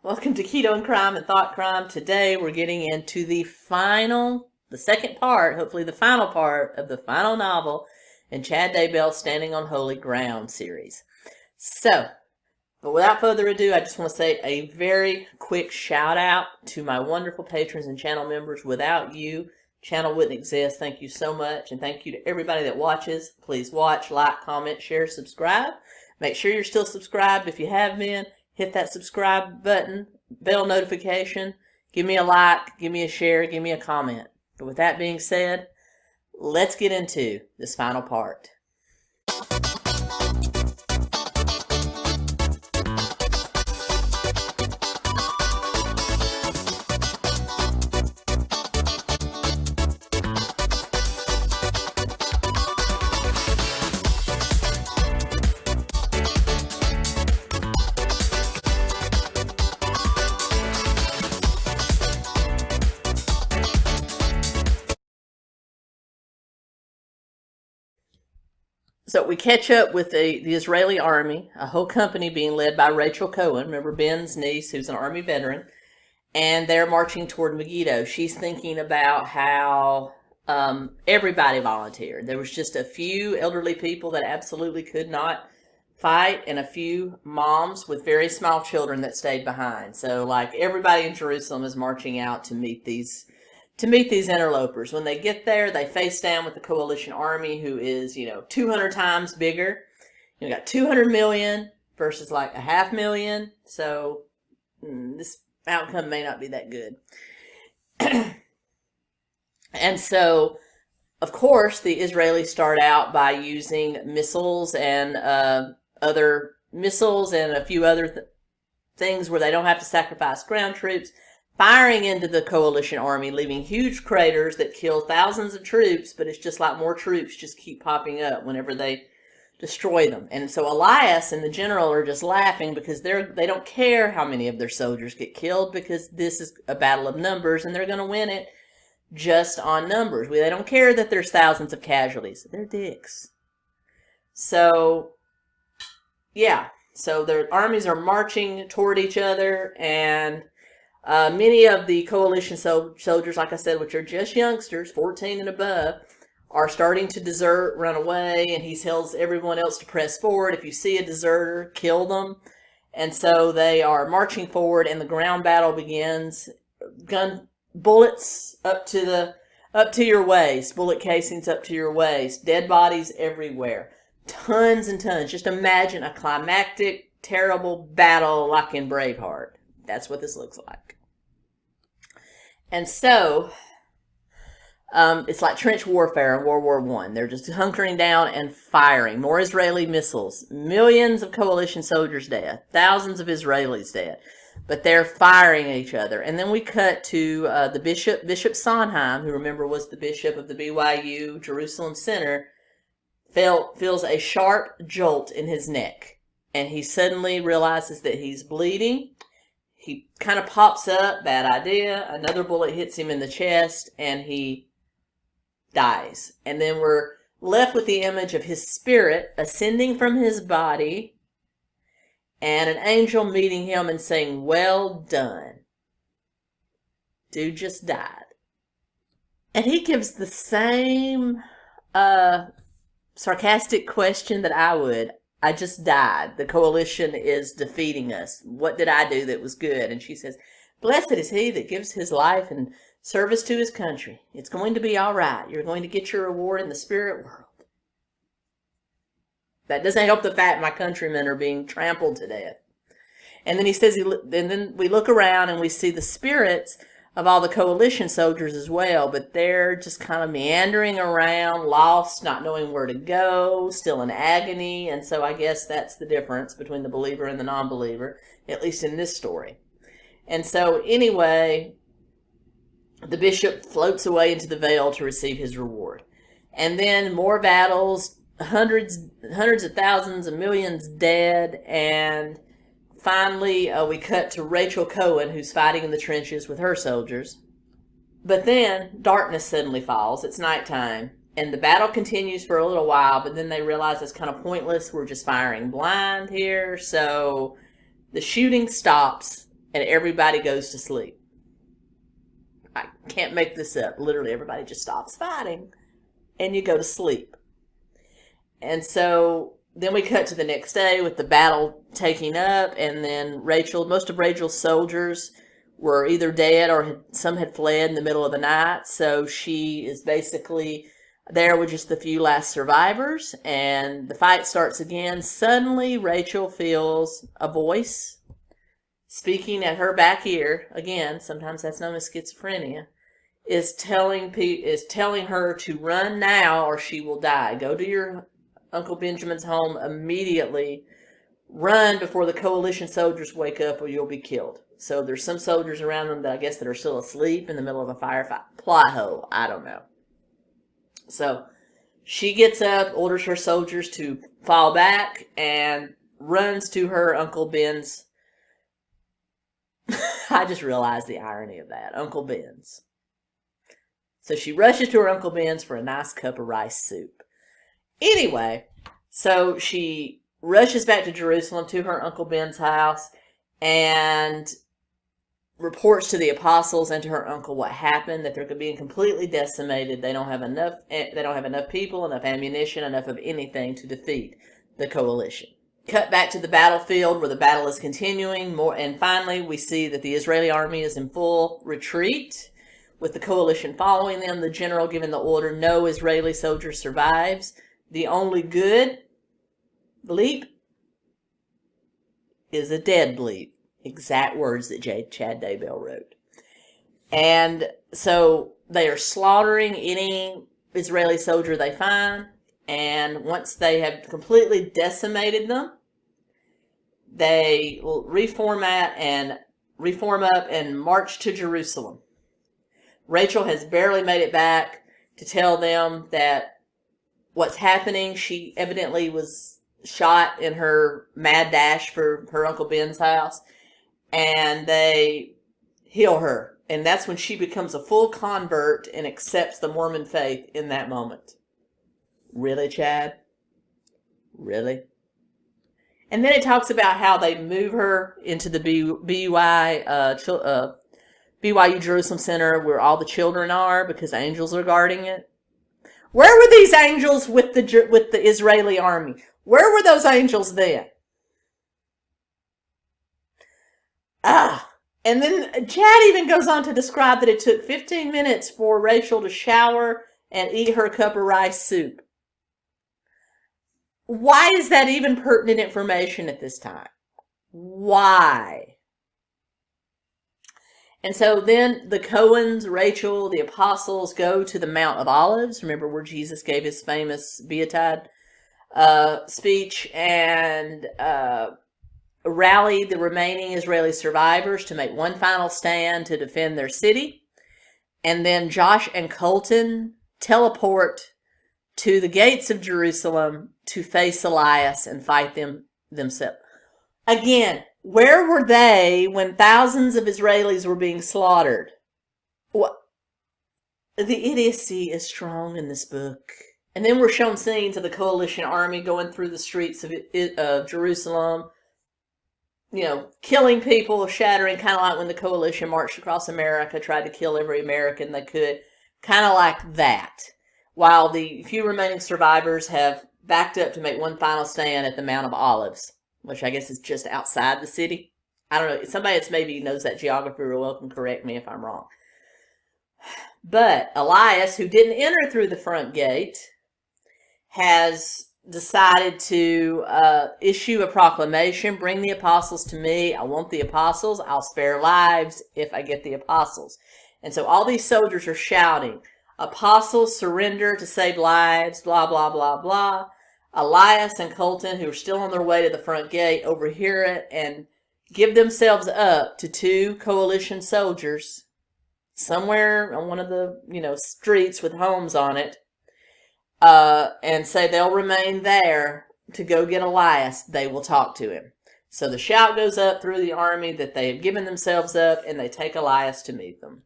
Welcome to Keto and Crime and Thought Crime. Today we're getting into the second part, hopefully the final part of the final novel in 𝗙𝗵𝗍𝗍 Standing on Holy Ground series. But without further ado, I just want to say a very quick shout out to my wonderful patrons and channel members. Without you, channel wouldn't exist. Thank you so much, and thank you to everybody that watches. Please watch, like, comment, share, subscribe. Make sure you're still subscribed if you have been. Hit that subscribe button, bell notification, give me a like, give me a share, give me a comment. But with that being said, let's get into this final part. So we catch up with the Israeli army, a whole company being led by 𝗟𝗀𝗀𝗶, remember Ben's niece, who's an army veteran, and they're marching toward Megiddo. She's thinking about how everybody volunteered. There was just a few elderly people that absolutely could not fight, and a few moms with very small children that stayed behind. So like everybody in Jerusalem is marching out to meet these interlopers. When they get there, they face down with the coalition army, who is, 200 times bigger. You got 200 million versus like 500,000. So this outcome may not be that good. And so, of course, the Israelis start out by using missiles and other missiles and a few other things where they don't have to sacrifice ground troops, firing into the coalition army, leaving huge craters that kill thousands of troops, but it's just like more troops just keep popping up whenever they destroy them. And so Elias and the general are just laughing because they don't care how many of their soldiers get killed, because this is a battle of numbers and they're going to win it just on numbers. They don't care that there's thousands of casualties. They're dicks. So, yeah. So their armies are marching toward each other, and many of the coalition soldiers, like I said, which are just youngsters, 14 and above, are starting to desert, run away, and he tells everyone else to press forward. If you see a deserter, kill them. And so they are marching forward, and the ground battle begins. Bullets up to your waist, bullet casings up to your waist, dead bodies everywhere, tons and tons. Just imagine a climactic, terrible battle like in Braveheart. That's what this looks like. And so, it's like trench warfare in World War I. They're just hunkering down and firing. More Israeli missiles. Millions of coalition soldiers dead. Thousands of Israelis dead. But they're firing at each other. And then we cut to the Bishop Sondheim, who, remember, was the bishop of the BYU Jerusalem Center, feels a sharp jolt in his neck. And he suddenly realizes that he's bleeding. He kind of pops up, bad idea. Another bullet hits him in the chest, and he dies. And then we're left with the image of his spirit ascending from his body, and an angel meeting him and saying, "Well done. Dude just died." And he gives the same sarcastic question that I would. "I just died. The coalition is defeating us. What did I do that was good?" And she says, "Blessed is he that gives his life in service to his country. It's going to be all right. You're going to get your reward in the spirit world." That doesn't help the fact my countrymen are being trampled to death. And then he says, and then we look around and we see the spirits of all the coalition soldiers as well, but they're just kind of meandering around, lost, not knowing where to go, still in agony. And so I guess that's the difference between the believer and the non-believer, at least in this story. And so anyway, the bishop floats away into the veil to receive his reward. And then more battles, hundreds of thousands and millions dead, and finally, we cut to Rachel Cohen, who's fighting in the trenches with her soldiers. But then darkness suddenly falls. It's nighttime, and the battle continues for a little while, but then they realize it's kind of pointless. We're just firing blind here. So the shooting stops, and everybody goes to sleep. I can't make this up. Literally, everybody just stops fighting, and you go to sleep. And so then we cut to the next day with the battle taking up, and then most of Rachel's soldiers were either dead or some had fled in the middle of the night. So she is basically there with just the few last survivors, and the fight starts again. Suddenly, Rachel feels a voice speaking at her back ear. Again, sometimes that's known as schizophrenia. Is telling her to run now or she will die. Go to your Uncle Benjamin's home immediately. Run before the coalition soldiers wake up or you'll be killed. So there's some soldiers around them that I guess that are still asleep in the middle of a firefight. Plot hole. I don't know. So she gets up, orders her soldiers to fall back, and runs to her Uncle Ben's. I just realized the irony of that. Uncle Ben's. So she rushes to her Uncle Ben's for a nice cup of rice soup. Anyway, so she rushes back to Jerusalem to her Uncle Ben's house and reports to the apostles and to her uncle what happened, that they're being completely decimated. They don't have enough people, enough ammunition, enough of anything to defeat the coalition. Cut back to the battlefield where the battle is continuing and finally we see that the Israeli army is in full retreat with the coalition following them, the general giving the order, no Israeli soldier survives. The only good bleep is a dead bleep. Exact words that 𝗪𝗏 wrote. And so they are slaughtering any Israeli soldier they find. And once they have completely decimated them, they will reform up and march to Jerusalem. Rachel has barely made it back to tell them that what's happening. She evidently was shot in her mad dash for her Uncle Ben's house. And they heal her. And that's when she becomes a full convert and accepts the Mormon faith in that moment. Really, Chad? Really? And then it talks about how they move her into the BYU Jerusalem Center where all the children are because angels are guarding it. Where were these angels with the Israeli army? Where were those angels then? And then Chad even goes on to describe that it took 15 minutes for Rachel to shower and eat her cup of rice soup. Why is that even pertinent information at this time? Why? And so then the Cohens, Rachel, the apostles go to the Mount of Olives. Remember where Jesus gave his famous Beatitude speech, and rally the remaining Israeli survivors to make one final stand to defend their city. And then Josh and Colton teleport to the gates of Jerusalem to face 𝗙liche and fight themselves. Again, where were they when thousands of Israelis were being slaughtered? What? The idiocy is strong in this book. And then we're shown scenes of the coalition army going through the streets of Jerusalem, killing people, shattering, kind of like when the coalition marched across America, tried to kill every American they could, kind of like that. While the few remaining survivors have backed up to make one final stand at the Mount of Olives, which I guess is just outside the city. I don't know. Somebody that's maybe knows that geography real well can correct me if I'm wrong. But Elias, who didn't enter through the front gate, has decided to issue a proclamation, bring the apostles to me. I want the apostles. I'll spare lives if I get the apostles. And so all these soldiers are shouting, apostles surrender to save lives, blah, blah, blah, blah. Elias and Colton, who are still on their way to the front gate, overhear it and give themselves up to two coalition soldiers somewhere on one of the, streets with homes on it, and say they'll remain there to go get Elias. They will talk to him. So the shout goes up through the army that they have given themselves up, and they take Elias to meet them.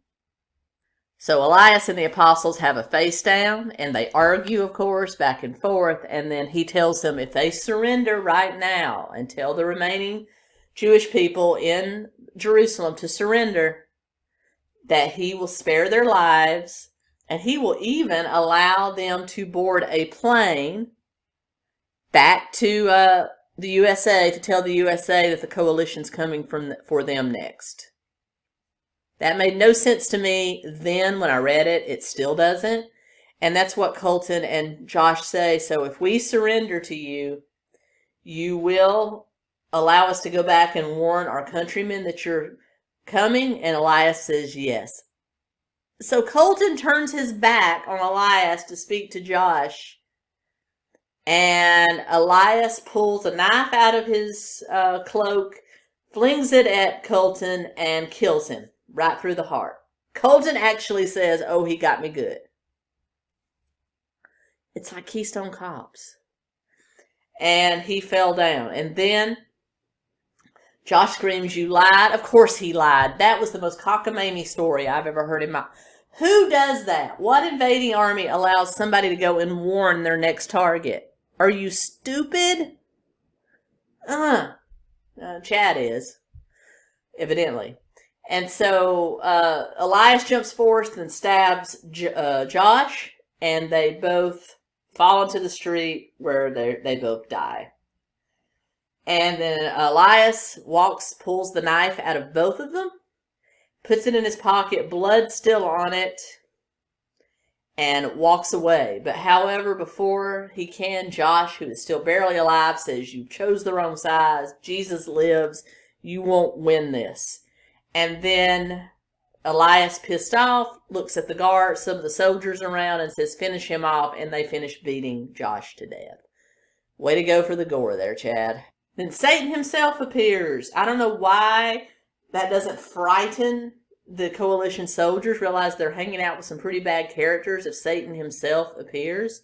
So Elias and the apostles have a face down, and they argue, of course, back and forth, and then he tells them if they surrender right now and tell the remaining Jewish people in Jerusalem to surrender, that he will spare their lives, and he will even allow them to board a plane back to the USA to tell the USA that the coalition's coming for them next. That made no sense to me then when I read it. It still doesn't. And that's what Colton and Josh say. So if we surrender to you, you will allow us to go back and warn our countrymen that you're coming? And Elias says yes. So Colton turns his back on Elias to speak to Josh. And Elias pulls a knife out of his cloak, flings it at Colton, and kills him right through the heart. Colton actually says, "Oh, he got me good." It's like Keystone Cops. And he fell down. And then Josh screams, "You lied." Of course he lied. That was the most cockamamie story I've ever heard in my... Who does that? What invading army allows somebody to go and warn their next target? Are you stupid? Chad is, evidently. And so Elias jumps forth and stabs Josh, and they both fall into the street where they both die. And then Elias pulls the knife out of both of them, puts it in his pocket, blood still on it, and walks away. But however, before he can, Josh, who is still barely alive, says, "You chose the wrong side. Jesus lives. You won't win this." And then Elias, pissed off, looks at the guards, some of the soldiers around, and says, "Finish him off." And they finish beating Josh to death. Way to go for the gore there, Chad. Then Satan himself appears. I don't know why that doesn't frighten the coalition soldiers. Realize they're hanging out with some pretty bad characters if Satan himself appears.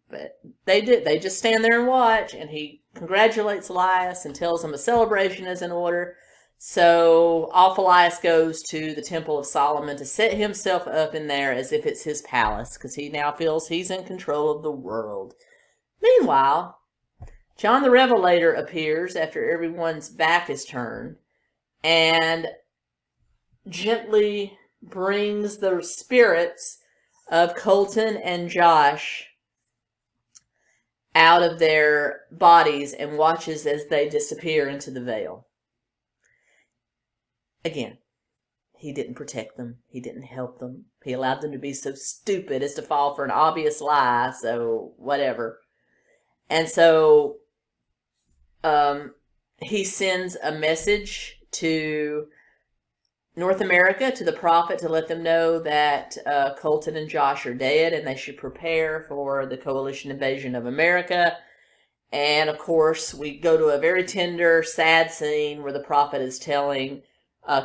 But they did. They just stand there and watch. And he congratulates Elias and tells him a celebration is in order. So off Elias goes to the Temple of Solomon to set himself up in there as if it's his palace, because he now feels he's in control of the world. Meanwhile, John the Revelator appears after everyone's back is turned and gently brings the spirits of Colton and Josh out of their bodies and watches as they disappear into the veil. Again, he didn't protect them. He didn't help them. He allowed them to be so stupid as to fall for an obvious lie, so whatever. And so he sends a message to North America, to the prophet, to let them know that Colton and Josh are dead and they should prepare for the coalition invasion of America. And of course, we go to a very tender, sad scene where the prophet is telling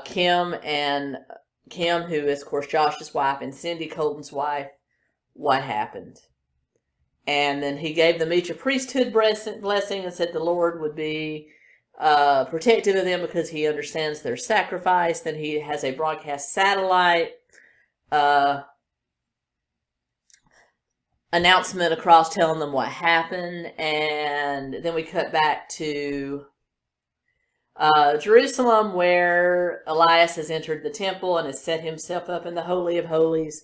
Kim, who is, of course, Josh's wife, and Cindy, Colton's wife, what happened. And then he gave them each a priesthood blessing and said the Lord would be protective of them because he understands their sacrifice. Then he has a broadcast satellite announcement across telling them what happened. And then we cut back to Jerusalem, where Elias has entered the temple and has set himself up in the Holy of Holies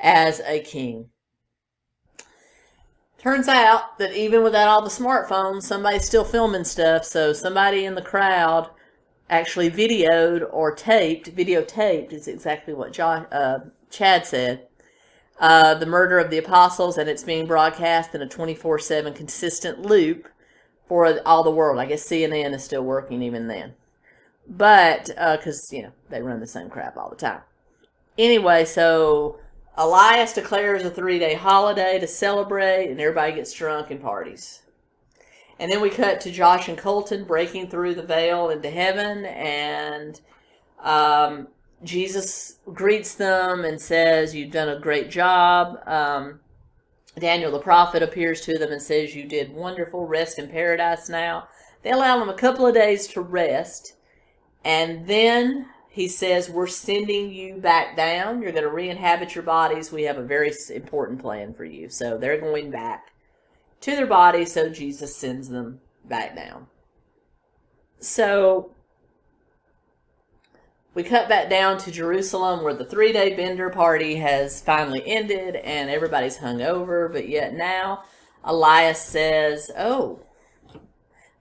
as a king. Turns out that even without all the smartphones, somebody's still filming stuff. So somebody in the crowd actually videotaped is exactly what Chad said, the murder of the apostles, and it's being broadcast in a 24/7 consistent loop for all the world. I guess CNN is still working even then. But, because, they run the same crap all the time. Anyway, so Elias declares a 3-day holiday to celebrate, and everybody gets drunk and parties. And then we cut to Josh and Colton breaking through the veil into heaven, and Jesus greets them and says, "You've done a great job." Daniel the prophet appears to them and says, "You did wonderful. Rest in paradise now." They allow them a couple of days to rest, and then he says, "We're sending you back down. You're going to re-inhabit your bodies. We have a very important plan for you." So they're going back to their bodies, so Jesus sends them back down. So we cut back down to Jerusalem where the 3-day bender party has finally ended and everybody's hungover, but yet now 𝗖𝗍 says, oh,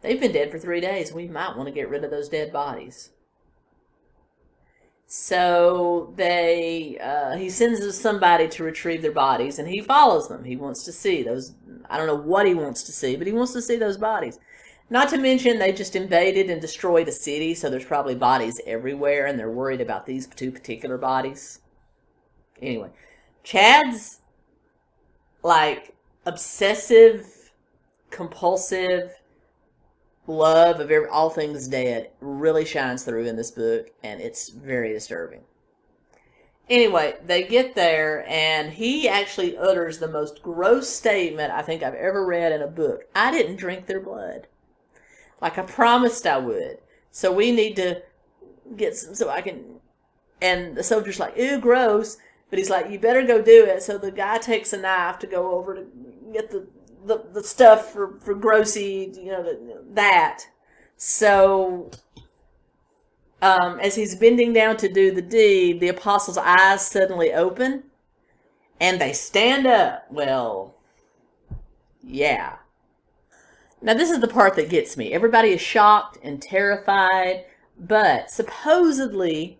they've been dead for 3 days. We might want to get rid of those dead bodies. So he sends somebody to retrieve their bodies, and he follows them. He wants to see those. I don't know what he wants to see, but he wants to see those bodies. Not to mention they just invaded and destroyed a city, so there's probably bodies everywhere, and they're worried about these 2 particular bodies. Anyway, Chad's like obsessive, compulsive love of all things dead really shines through in this book, and it's very disturbing. Anyway, they get there, and he actually utters the most gross statement I think I've ever read in a book. I didn't drink their blood. Like I promised I would. So we need to get some, so I can, and the soldier's like, ew, gross. But he's like, you better go do it. So the guy takes a knife to go over to get the stuff for 𝗥𝗶𝗁𝗖, you know, that. So as he's bending down to do the deed, the apostles' eyes suddenly open, and they stand up. Well, yeah. Now this is the part that gets me. Everybody is shocked and terrified, but supposedly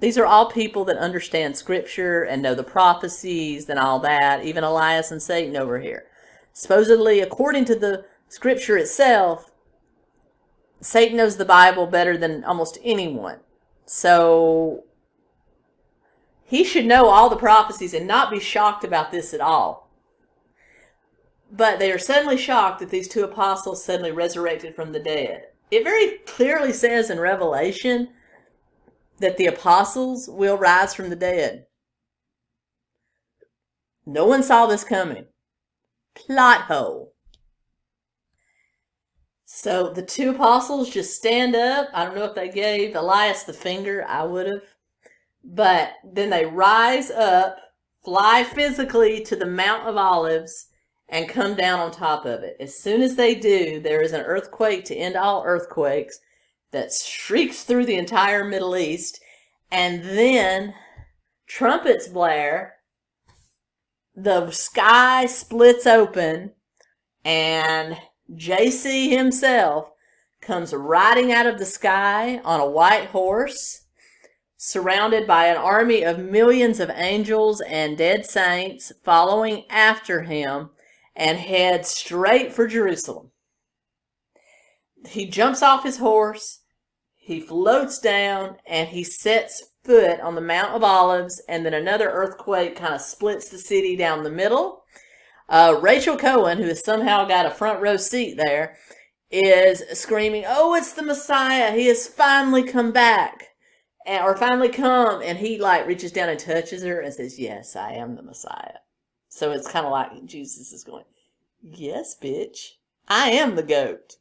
these are all people that understand Scripture and know the prophecies and all that, even Elias and Satan over here. Supposedly, according to the Scripture itself, Satan knows the Bible better than almost anyone. So he should know all the prophecies and not be shocked about this at all. But they are suddenly shocked that these 2 apostles suddenly resurrected from the dead. It very clearly says in Revelation that the apostles will rise from the dead. No one saw this coming. Plot hole. So the 2 apostles just stand up. I don't know if they gave Elias the finger. I would have. But then they rise up, fly physically to the Mount of Olives, and come down on top of it. As soon as they do, there is an earthquake to end all earthquakes that shrieks through the entire Middle East, and then trumpets blare, the sky splits open, and 𝗙𝗂 himself comes riding out of the sky on a white horse, surrounded by an army of millions of angels and dead saints following after him, and heads straight for Jerusalem. He jumps off his horse, he floats down, and he sets foot on the Mount of Olives, and then another earthquake kind of splits the city down the middle. Rachel Cohen, who has somehow got a front row seat there, is screaming, oh, it's the Messiah. He has finally come back, or finally come. And he like reaches down and touches her and says, yes, I am the Messiah. So it's kind of like Jesus is going, yes, bitch, I am the goat.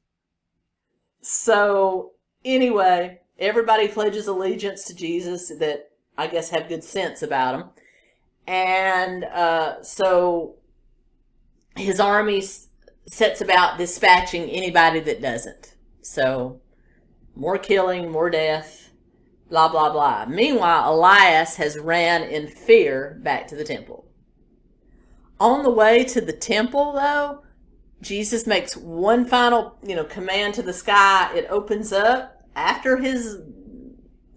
So anyway, everybody pledges allegiance to Jesus that I guess have good sense about him. And so his army sets about dispatching anybody that doesn't. So more killing, more death, blah, blah, blah. Meanwhile, Elias has ran in fear back to the temple. On the way to the temple, though, Jesus makes one final, command to the sky. It opens up. After his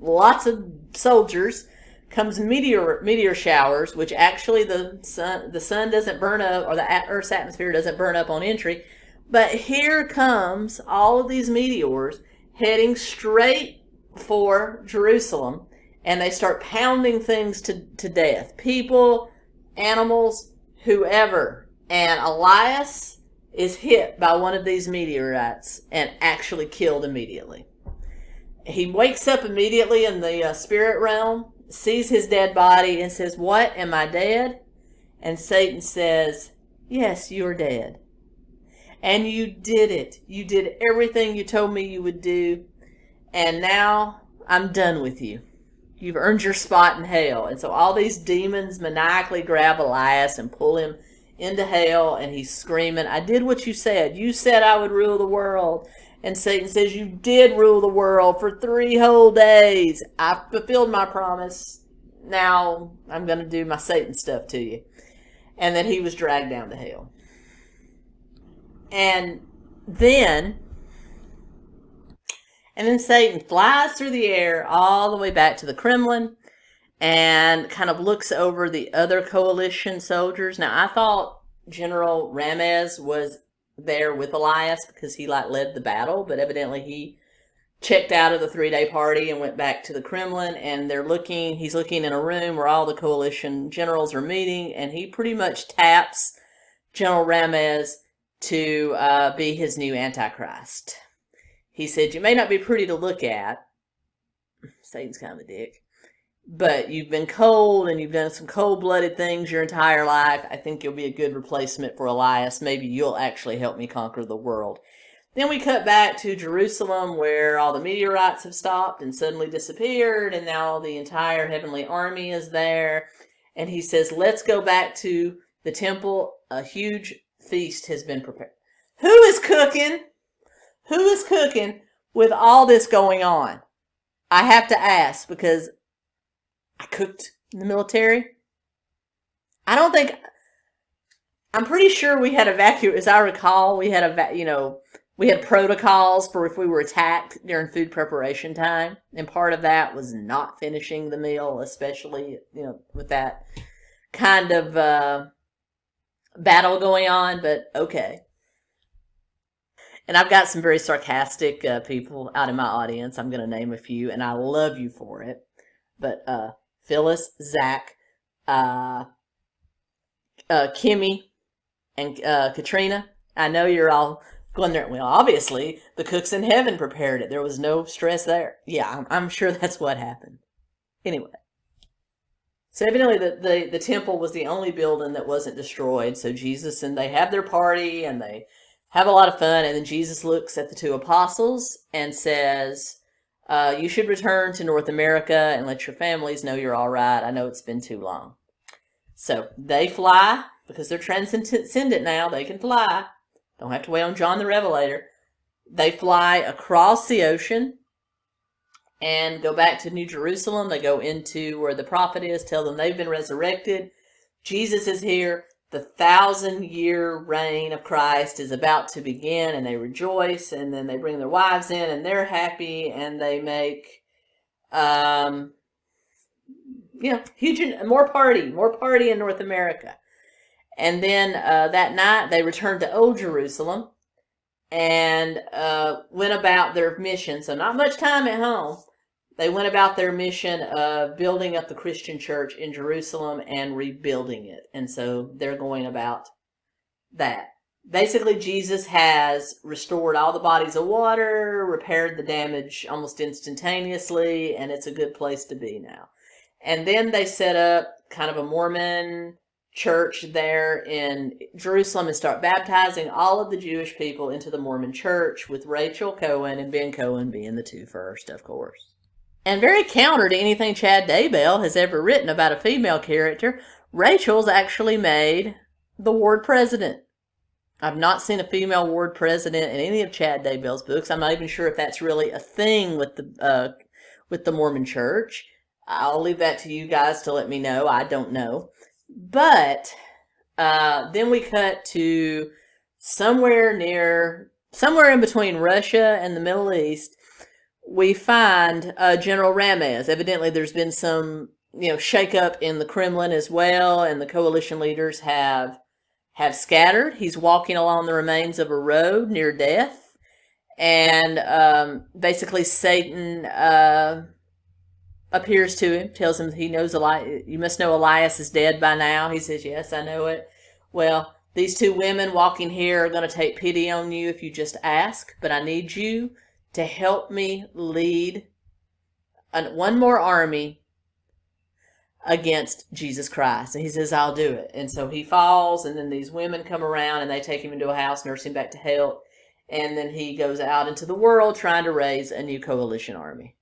lots of soldiers comes meteor showers, which actually the sun doesn't burn up, or the Earth's atmosphere doesn't burn up on entry. But here comes all of these meteors heading straight for Jerusalem, and they start pounding things to death. People, animals, whoever. And Elias is hit by one of these meteorites and actually killed immediately. He wakes up immediately in the spirit realm, sees his dead body, and says, what, am I dead? And Satan says, yes, you're dead. And you did it. You did everything you told me you would do. And now I'm done with you. You've earned your spot in hell. And so all these demons maniacally grab Elias and pull him into hell. And he's screaming, I did what you said. You said I would rule the world. And Satan says, you did rule the world for 3 whole days. I fulfilled my promise. Now I'm going to do my Satan stuff to you. And then he was dragged down to hell. And then Satan flies through the air all the way back to the Kremlin and kind of looks over the other coalition soldiers. Now, I thought General Ramez was there with 𝗚𝗙liche because he led the battle, but evidently he checked out of the 3-day party and went back to the Kremlin, and he's looking in a room where all the coalition generals are meeting, and he pretty much taps General Ramez to be his new Antichrist. He said, you may not be pretty to look at. Satan's kind of a dick. But you've been cold and you've done some cold-blooded things your entire life. I think you'll be a good replacement for 𝗚𝗙liche. Maybe you'll actually help me conquer the world. Then we cut back to Jerusalem, where all the meteorites have stopped and suddenly disappeared, and now the entire heavenly army is there. And he says, let's go back to the temple. A huge feast has been prepared. Who is cooking? Who is cooking with all this going on? I have to ask, because I cooked in the military. I'm pretty sure we had as I recall, we had we had protocols for if we were attacked during food preparation time. And part of that was not finishing the meal, especially, with that kind of battle going on, but okay. And I've got some very sarcastic people out in my audience. I'm going to name a few, and I love you for it. But Phyllis, Zach, Kimmy, and Katrina, I know you're all going there. Well, obviously, the cooks in heaven prepared it. There was no stress there. Yeah, I'm sure that's what happened. Anyway. So evidently the temple was the only building that wasn't destroyed. So Jesus, and they have their party, and they have a lot of fun. And then Jesus looks at the 2 apostles and says, you should return to North America and let your families know you're all right. I know it's been too long. So they fly, because they're transcendent now. They can fly. Don't have to wait on John the Revelator. They fly across the ocean and go back to New Jerusalem. They go into where the prophet is, tell them they've been resurrected. Jesus is here. The 1,000-year reign of Christ is about to begin, and they rejoice, and then they bring their wives in, and they're happy, and they make, more party in North America. And then that night, they returned to Old Jerusalem and went about their mission. So not much time at home. They went about their mission of building up the Christian church in Jerusalem and rebuilding it. And so they're going about that. Basically, Jesus has restored all the bodies of water, repaired the damage almost instantaneously, and it's a good place to be now. And then they set up kind of a Mormon church there in Jerusalem and start baptizing all of the Jewish people into the Mormon church, with Rachel Cohen and Ben Cohen being the 2 first, of course. And very counter to anything 𝗙𝗵𝗪 has ever written about a female character, Rachel's actually made the ward president. I've not seen a female ward president in any of 𝗙𝗵𝗪's books. I'm not even sure if that's really a thing with the Mormon church. I'll leave that to you guys to let me know. I don't know. But then we cut to somewhere in between Russia and the Middle East. We find General Ramez. Evidently, there's been some, shake-up in the Kremlin as well, and the coalition leaders have scattered. He's walking along the remains of a road near death, and basically Satan appears to him, tells him he knows you must know 𝗚𝗙liche is dead by now. He says, yes, I know it. Well, these 2 women walking here are going to take pity on you if you just ask, but I need you to help me lead one more army against Jesus Christ. And he says, I'll do it. And so he falls, and then these women come around, and they take him into a house, nurse him back to health, and then he goes out into the world trying to raise a new coalition army.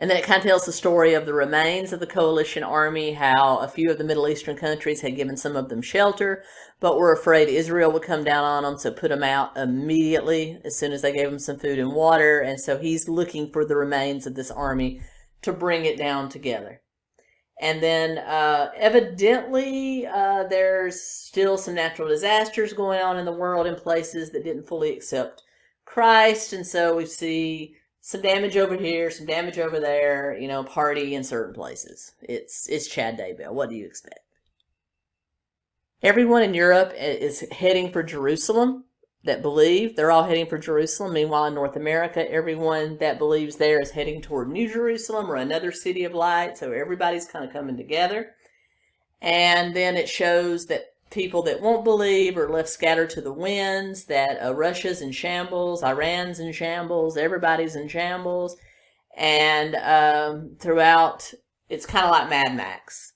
And then it kind of tells the story of the remains of the coalition army, how a few of the Middle Eastern countries had given some of them shelter, but were afraid Israel would come down on them, so put them out immediately as soon as they gave them some food and water. And so he's looking for the remains of this army to bring it down together. And then evidently there's still some natural disasters going on in the world in places that didn't fully accept Christ. And so we see some damage over here, some damage over there, you know, party in certain places. It's 𝗙𝗵𝗫. What do you expect? Everyone in Europe is heading for Jerusalem that believe. They're all heading for Jerusalem. Meanwhile, in North America, everyone that believes there is heading toward New Jerusalem or another city of light. So everybody's kind of coming together. And then it shows that people that won't believe are left scattered to the winds, that Russia's in shambles, Iran's in shambles, everybody's in shambles. And throughout, it's kind of like Mad Max,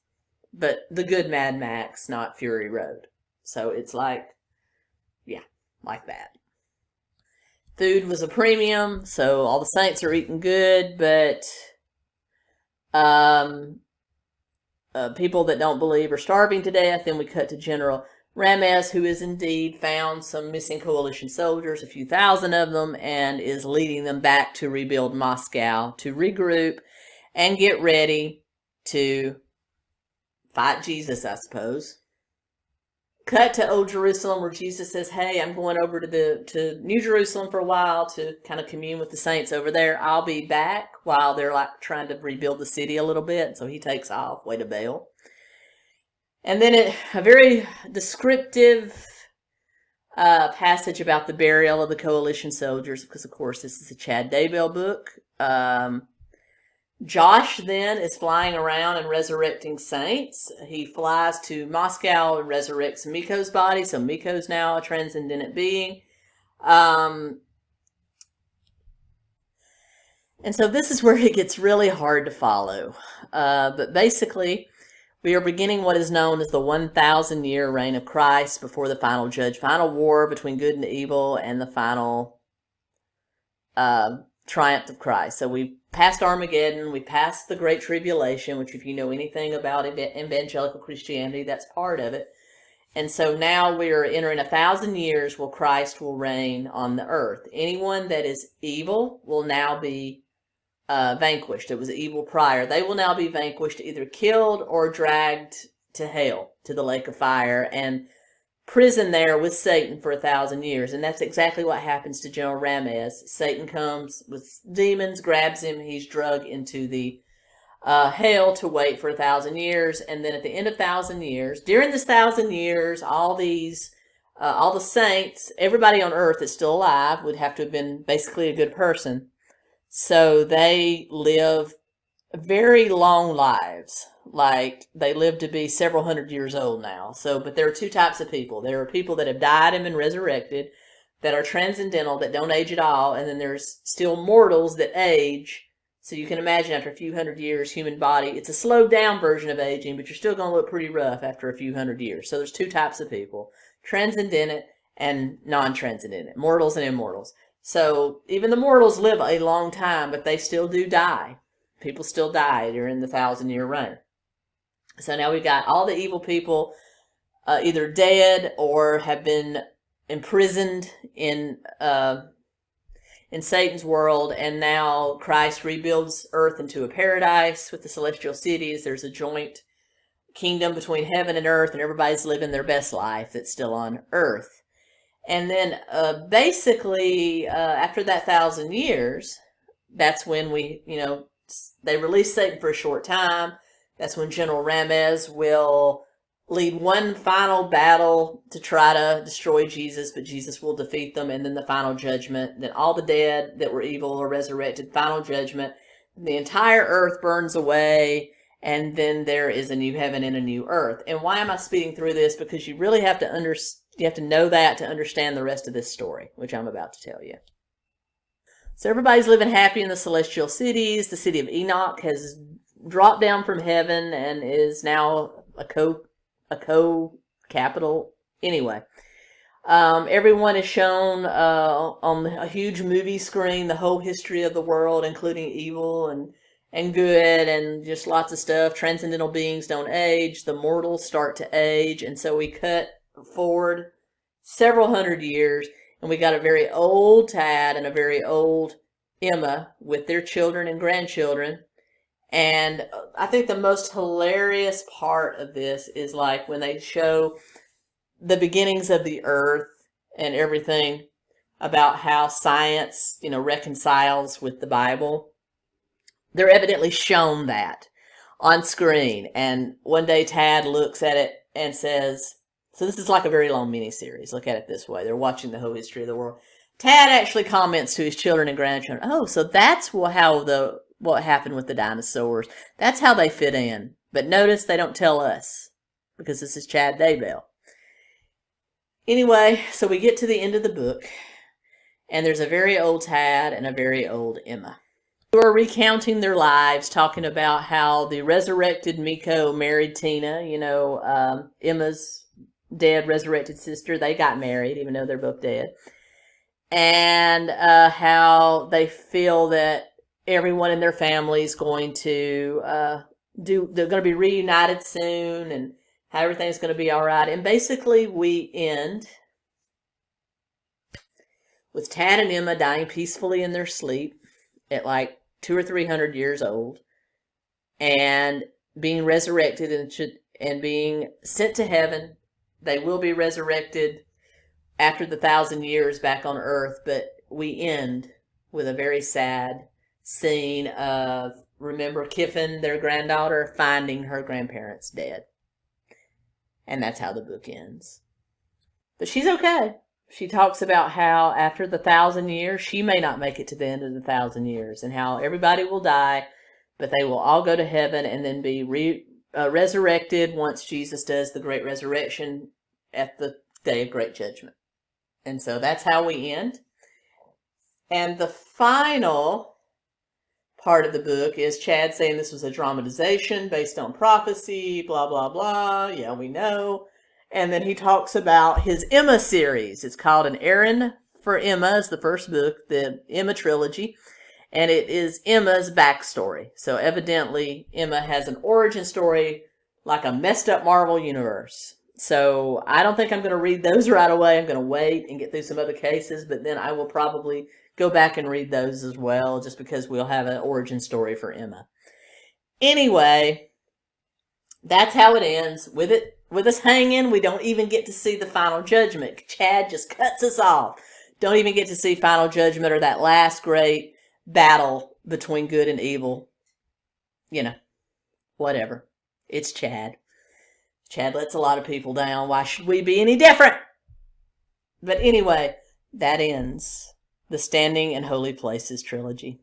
but the good Mad Max, not Fury Road. So it's like, yeah, like that. Food was a premium, so all the saints are eating good, but people that don't believe are starving to death. Then we cut to General 𝗂𝗂𝗂, who is indeed found some missing coalition soldiers, a few thousand of them, and is leading them back to rebuild Moscow, to regroup and get ready to fight Jesus, I suppose. Cut to Old Jerusalem, where Jesus says, hey, I'm going over to New Jerusalem for a while to kind of commune with the saints over there. I'll be back, while they're like trying to rebuild the city a little bit. So he takes off, 𝗍𝗿𝗍. And then a very descriptive passage about the burial of the coalition soldiers, because of course this is a 𝗙𝗵𝗫 book. Josh then is flying around and resurrecting saints. He flies to Moscow and resurrects 𝗵𝗂's body. So 𝗵𝗂's now a transcendent being. And so this is where it gets really hard to follow. But basically, we are beginning what is known as the 1,000-year reign of Christ before the final judge, final war between good and evil, and the final triumph of Christ. So we passed Armageddon, we passed the Great Tribulation, which if you know anything about evangelical Christianity, that's part of it. And so now we are entering 1,000 years where Christ will reign on the earth. Anyone that is evil will now be vanquished. It was evil prior. They will now be vanquished, either killed or dragged to hell, to the lake of fire, and prison there with Satan for 1,000 years. And that's exactly what happens to General 𝗂𝗂𝗂. Satan comes with demons, grabs him, he's dragged into the hell to wait for 1,000 years. And then at the end of 1,000 years, during this 1,000 years, all the saints, everybody on earth that's still alive would have to have been basically a good person. So they live very long lives. Like, they live to be several hundred years old now. So, but there are two types of people. There are people that have died and been resurrected, that are transcendental, that don't age at all. And then there's still mortals that age. So you can imagine after a few hundred years, human body, it's a slowed down version of aging, but you're still going to look pretty rough after a few hundred years. So there's two types of people: transcendent and non-transcendent, mortals and immortals. So even the mortals live a long time, but they still do die. People still die during the 1,000-year reign. So now we've got all the evil people either dead or have been imprisoned in Satan's world, and now Christ rebuilds earth into a paradise with the celestial cities. There's a joint kingdom between heaven and earth, and everybody's living their best life that's still on earth. And then basically after that 1,000 years, that's when they release Satan for a short time. That's when General 𝗂𝗂𝗂 will lead one final battle to try to destroy Jesus, but Jesus will defeat them, and then the final judgment. Then all the dead that were evil are resurrected, final judgment. The entire earth burns away, and then there is a new heaven and a new earth. And why am I speeding through this? Because you really have to know that to understand the rest of this story, which I'm about to tell you. So everybody's living happy in the celestial cities. The city of Enoch has dropped down from heaven and is now a capital. Anyway, everyone is shown on a huge movie screen the whole history of the world, including evil and good and just lots of stuff. Transcendental beings don't age. The mortals start to age. And so we cut forward several hundred years, and we got a very old Tad and a very old 𝗔𝗵 with their children and grandchildren. And I think the most hilarious part of this is like when they show the beginnings of the earth and everything about how science, reconciles with the Bible. They're evidently shown that on screen. And one day Tad looks at it and says, so this is like a very long mini-series. Look at it this way. They're watching the whole history of the world. Tad actually comments to his children and grandchildren, oh, so that's what happened with the dinosaurs. That's how they fit in. But notice they don't tell us, because this is Vallow-Daybell. Anyway, so we get to the end of the book, and there's a very old Tad and a very old 𝗔𝗵, who are recounting their lives, talking about how the resurrected 𝗙𝗂𝗀𝗃 married Tina, 𝗔𝗵's dead resurrected sister. They got married, even though they're both dead. And how they feel that everyone in their family is going to they're going to be reunited soon, and how everything's going to be all right. And basically we end with Tad and 𝗔𝗵 dying peacefully in their sleep at like 200 or 300 years old, and being resurrected and being sent to heaven. They will be resurrected after the 1,000 years back on earth, but we end with a very sad scene of, remember, Kiffin, their granddaughter, finding her grandparents dead. And that's how the book ends. But she's okay. She talks about how after the 1,000 years, she may not make it to the end of the 1,000 years, and how everybody will die, but they will all go to heaven and then be resurrected once Jesus does the great resurrection at the day of great judgment. And so that's how we end. And the final part of the book is Chad saying this was a dramatization based on prophecy, blah, blah, blah. Yeah, we know. And then he talks about his 𝗔𝗵 series. It's called An Errand for 𝗔𝗵, is the first book, the 𝗔𝗵 trilogy. And it is 𝗔𝗵's backstory. So evidently 𝗔𝗵 has an origin story like a messed up Marvel universe. So I don't think I'm going to read those right away. I'm going to wait and get through some other cases, but then I will probably go back and read those as well, just because we'll have an origin story for 𝗔𝗵. Anyway, that's how it ends. With us hanging, we don't even get to see the final judgment. Chad just cuts us off. Don't even get to see final judgment or that last great battle between good and evil. Whatever. It's Chad. Chad lets a lot of people down. Why should we be any different? But anyway, that ends the Standing in Holy Places trilogy.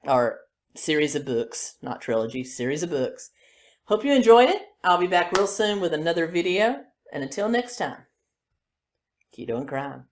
Or series of books. Not trilogy, series of books. Hope you enjoyed it. I'll be back real soon with another video. And until next time, keep doing crime.